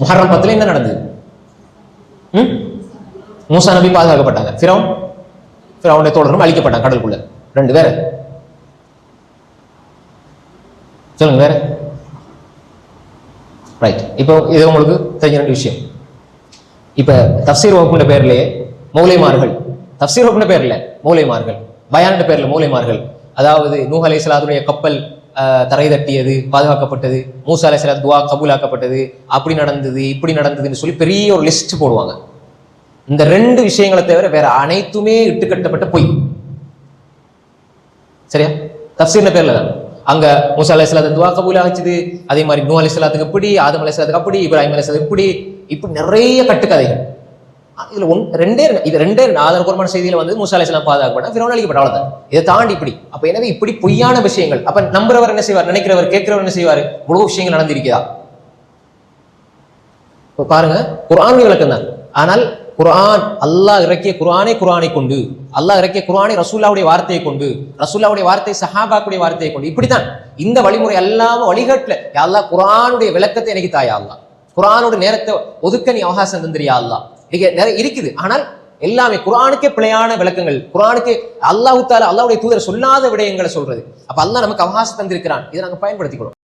முஹர்ரம் 10 என்ன நடந்தது? மூசா நபி பாதுகாக்கப்பட்டாங்க, ஃபிரௌனுடைய தோழரும் அழிக்கப்பட்டாங்க கடலுக்குள்ள. 2 வேற சொல்லுங்க வேற. ரைட். இப்போ இது உங்களுக்கு தெரிஞ்ச 2 விஷயம். இப்ப தஃப்சீர் வகுப்புன்ற பேர்லயே மௌலைமார்கள், தஃப்சீர் வகுப்புன்ற பேர்ல மௌலைமார்கள், பயான் பேர்ல மௌலைமார்கள், அதாவது நூஹ் அலைஹிஸ்ஸலாத்துடைய கப்பல் தரை தட்டியது, பாதுகாக்கப்பட்டது, மூசா அலைஹிஸ்ஸலாம் துஆ கபூலாக்கப்பட்டது, அப்படி நடந்தது இப்படி நடந்ததுன்னு சொல்லி பெரிய ஒரு லிஸ்ட் போடுவாங்க. இந்த 2 விஷயங்களை தவிர வேற அனைத்துமே இட்டுக்கட்டப்பட்ட பொய். சரியா? தஃப்சீர்ன பேர்ல தான். அங்க மூசா அலைஹிஸ்ஸலாத்து துஆ கபூலாச்சுது, அதே மாதிரி நூஹ் அலைஹிஸ்ஸலாத்துக்கு இப்படி, ஆதம் அலைஹிஸ்ஸலாத்துக்கு அப்படி, இப்ராஹிம் அலைஹிஸ்ஸலாத்துக்கு இப்படி நிறைய கட்டுக்கதைகள். இதுல இது ரெண்டே ஆதாரபூர்வமான செய்தியில வந்து மூசா அலைஹிஸ்ஸலாம் பாதுகாக்கப்பட்ட, ஃபிரௌன் அழிக்கப்பட்ட, அவ்வளவுதான். இதை தாண்டி இப்படி. அப்ப எனவே இப்படி பொய்யான விஷயங்கள். அப்ப நம்புறவர் என்ன செய்வார்? நினைக்கிறவர் கேட்கிறவர் என்ன செய்வாரு? இவ்வளவு விஷயங்கள் நடந்திருக்கிறதா? பாருங்க, குர்ஆன் விளக்கம் தான். ஆனால் குர்ஆன், அல்லாஹ் இறக்கிய குர்ஆனை கொண்டு, அல்லாஹ் இறக்கிய குர்ஆனை ரசூலுல்லாஹ்வுடைய வார்த்தையை கொண்டு, ரசூலுல்லாஹ்வுடைய வார்த்தை சஹாபாக்களுடைய வார்த்தையை கொண்டு, இப்படித்தான் இந்த வழிமுறை எல்லாமே வழிகாட்டல. யா அல்லாஹ் குர்ஆனுடைய விளக்கத்தை எனக்கு தாயா அல்லாஹ், குர்ஆனோட நேரத்தை ஒதுக்க நீ அவகாசம் தந்திரியா அல்லாஹ். நிறைய இருக்குது. ஆனால் எல்லாமே குர்ஆனுக்கே பிழையான விளக்கங்கள், குர்ஆனுக்கு அல்லாஹ் தஆலா அல்லாஹ்வுடைய தூதர் சொல்லாத விடயங்களை சொல்றது. அப்ப அல்லாஹ் நமக்கு அவகாசம் தந்திருக்கிறான், இதை நாங்க பயன்படுத்திக்கிறோம்.